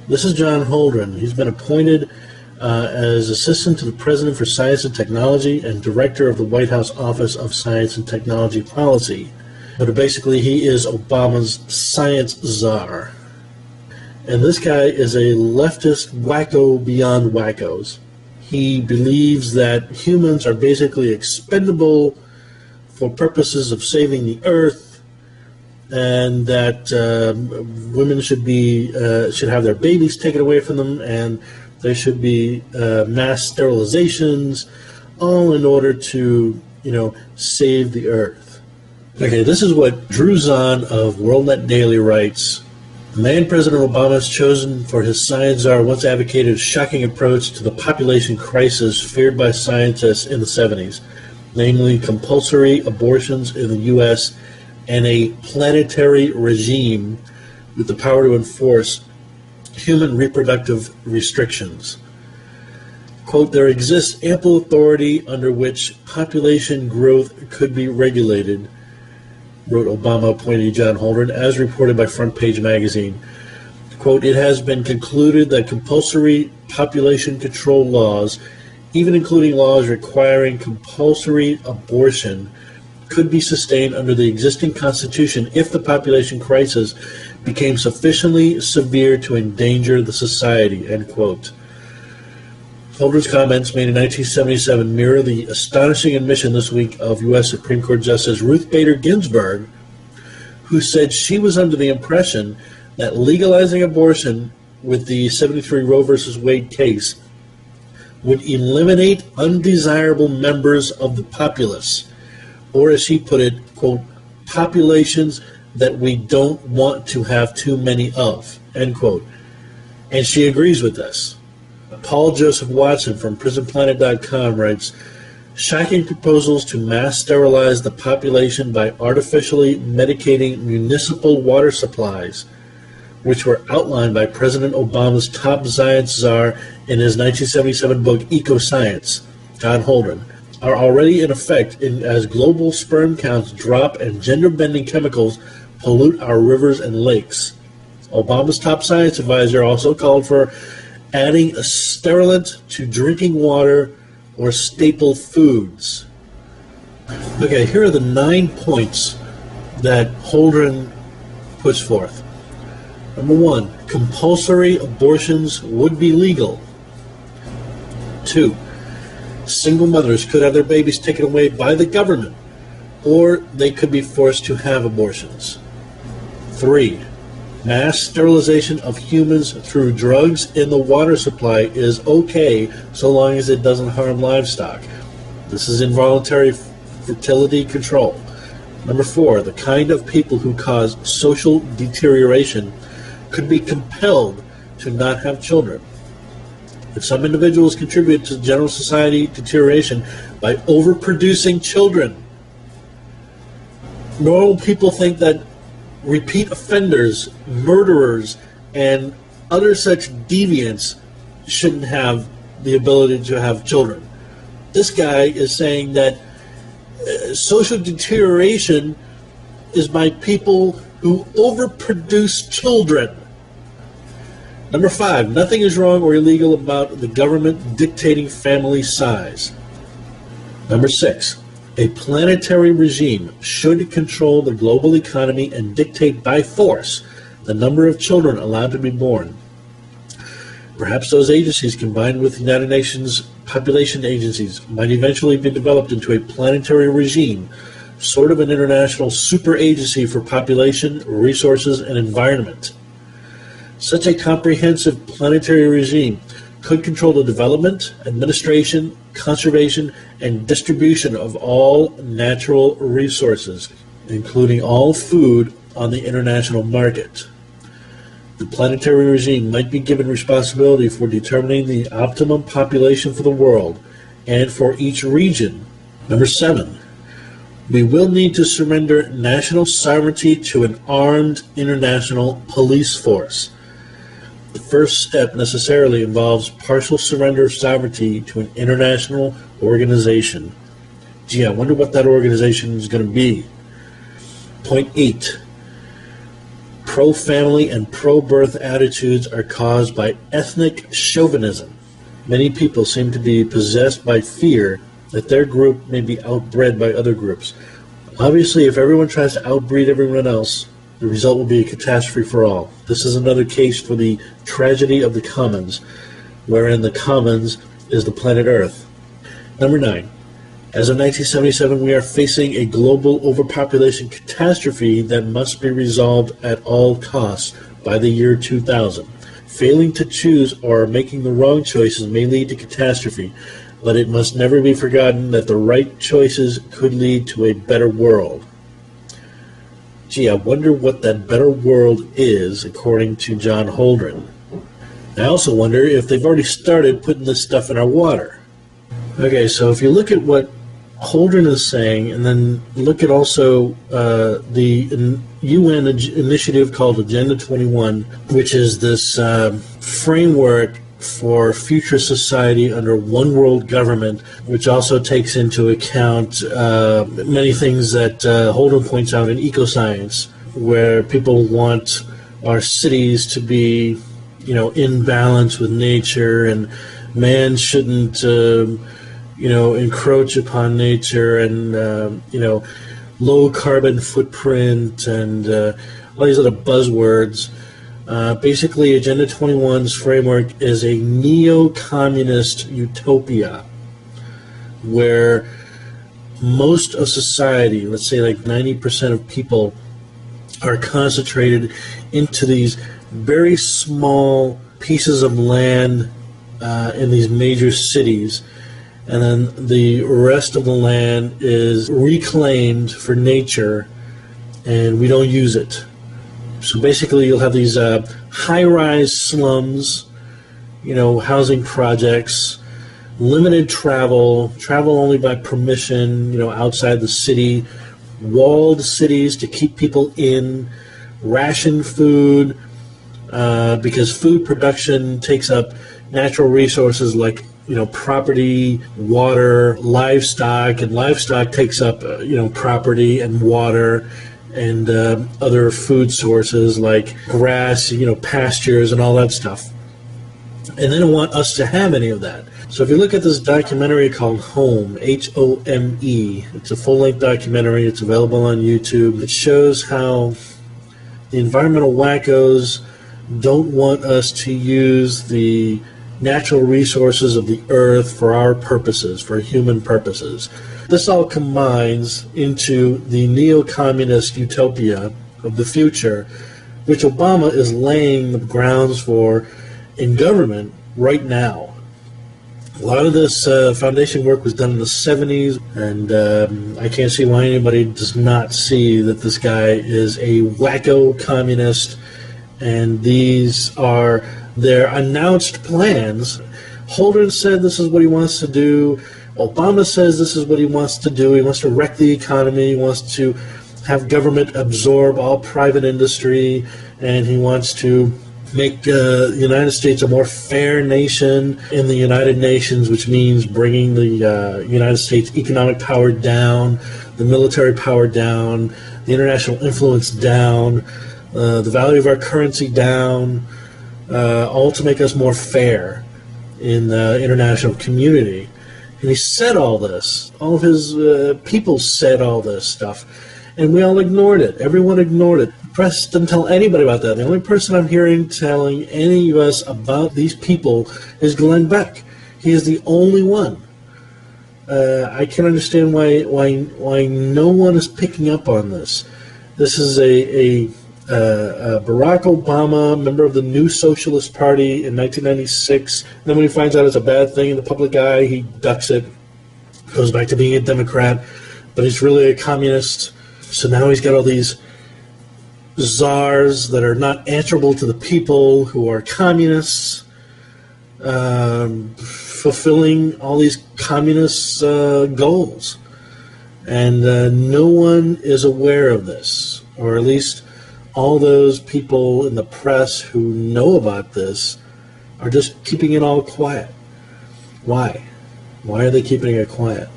This is John Holdren. He's been appointed as Assistant to the President for Science and Technology and Director of the White House Office of Science and Technology Policy. But basically, he is Obama's science czar. And this guy is a leftist wacko beyond wackos. He believes that humans are basically expendable for purposes of saving the earth, and that women should have their babies taken away from them, and there should be mass sterilizations, all in order to, save the earth. Okay, this is what Drew Zahn of WorldNet Daily writes. The man President Obama has chosen for his science czar once advocated a shocking approach to the population crisis feared by scientists in the 70s, namely compulsory abortions in the U.S. and a planetary regime with the power to enforce human reproductive restrictions. Quote, there exists ample authority under which population growth could be regulated, wrote Obama appointee John Holdren, as reported by Front Page magazine. Quote, it has been concluded that compulsory population control laws, even including laws requiring compulsory abortion, could be sustained under the existing Constitution if the population crisis became sufficiently severe to endanger the society, end quote. Holdren's comments made in 1977 mirror the astonishing admission this week of U.S. Supreme Court Justice Ruth Bader Ginsburg, who said she was under the impression that legalizing abortion with the 73 Roe v. Wade case would eliminate undesirable members of the populace, or as she put it, quote, populations that we don't want to have too many of, end quote. And she agrees with this. Paul Joseph Watson from PrisonPlanet.com writes, shocking proposals to mass sterilize the population by artificially medicating municipal water supplies, which were outlined by President Obama's top science czar in his 1977 book Ecoscience, John Holdren, are already in effect as global sperm counts drop and gender-bending chemicals pollute our rivers and lakes. Obama's top science advisor also called for adding a sterilant to drinking water or staple foods. Okay, here are the 9 points that Holdren puts forth. Number 1, compulsory abortions would be legal. 2, single mothers could have their babies taken away by the government, or they could be forced to have abortions. 3, mass sterilization of humans through drugs in the water supply is okay so long as it doesn't harm livestock. This is involuntary fertility control. Number 4, the kind of people who cause social deterioration could be compelled to not have children. If some individuals contribute to general society deterioration by overproducing children, normal people think that repeat offenders, murderers, and other such deviants shouldn't have the ability to have children. This guy is saying that social deterioration is by people who overproduce children. Number 5, nothing is wrong or illegal about the government dictating family size. Number 6, a planetary regime should control the global economy and dictate by force the number of children allowed to be born. Perhaps those agencies, combined with the United Nations population agencies, might eventually be developed into a planetary regime, sort of an international super agency for population, resources, and environment. Such a comprehensive planetary regime could control the development, administration, conservation, and distribution of all natural resources, including all food on the international market. The planetary regime might be given responsibility for determining the optimum population for the world and for each region. Number 7, we will need to surrender national sovereignty to an armed international police force. The first step necessarily involves partial surrender of sovereignty to an international organization. Gee, I wonder what that organization is going to be. Point 8. pro-family and pro-birth attitudes are caused by ethnic chauvinism. Many people seem to be possessed by fear that their group may be outbred by other groups. Obviously, if everyone tries to outbreed everyone else, the result will be a catastrophe for all. This is another case for the tragedy of the commons, wherein the commons is the planet Earth. Number 9. As of 1977, we are facing a global overpopulation catastrophe that must be resolved at all costs by the year 2000. Failing to choose or making the wrong choices may lead to catastrophe, but it must never be forgotten that the right choices could lead to a better world. Gee, I wonder what that better world is, according to John Holdren. I also wonder if they've already started putting this stuff in our water. Okay, so if you look at what Holdren is saying, and then look at also the UN initiative called Agenda 21, which is this framework for future society under one world government, which also takes into account many things that Holdren points out in Ecoscience, where people want our cities to be, in balance with nature, and man shouldn't encroach upon nature, and low carbon footprint, and all these other buzzwords. Basically, Agenda 21's framework is a neo-communist utopia where most of society, let's say like 90% of people, are concentrated into these very small pieces of land in these major cities, and then the rest of the land is reclaimed for nature, and we don't use it. So basically you'll have these high-rise slums, housing projects, limited travel only by permission, outside the city, walled cities to keep people in, ration food, because food production takes up natural resources like property, water, livestock, and livestock takes up property and water and other food sources like grass, pastures and all that stuff. And they don't want us to have any of that. So if you look at this documentary called Home, H-O-M-E, it's a full-length documentary. It's available on YouTube. It shows how the environmental wackos don't want us to use the natural resources of the earth for our purposes, for human purposes. This all combines into the neo-communist utopia of the future, which Obama is laying the grounds for in government right now. A lot of this foundation work was done in the 70s, and I can't see why anybody does not see that this guy is a wacko communist, and these are their announced plans. Holdren said this is what he wants to do. Obama says this is what he wants to do. He wants to wreck the economy. He wants to have government absorb all private industry, and he wants to make the United States a more fair nation in the United Nations, which means bringing the United States economic power down, the military power down, the international influence down, the value of our currency down, all to make us more fair in the international community. And he said all this. All of his people said all this stuff. And we all ignored it. Everyone ignored it. The press didn't tell anybody about that. The only person I'm hearing telling any of us about these people is Glenn Beck. He is the only one. I can't understand why no one is picking up on this. This is a Barack Obama, member of the New Socialist Party in 1996. And then when he finds out it's a bad thing in the public eye, he ducks it, goes back to being a Democrat, but he's really a communist. So now he's got all these czars that are not answerable to the people, who are communists, fulfilling all these communist goals. And no one is aware of this, or at least all those people in the press who know about this are just keeping it all quiet. Why? Why are they keeping it quiet?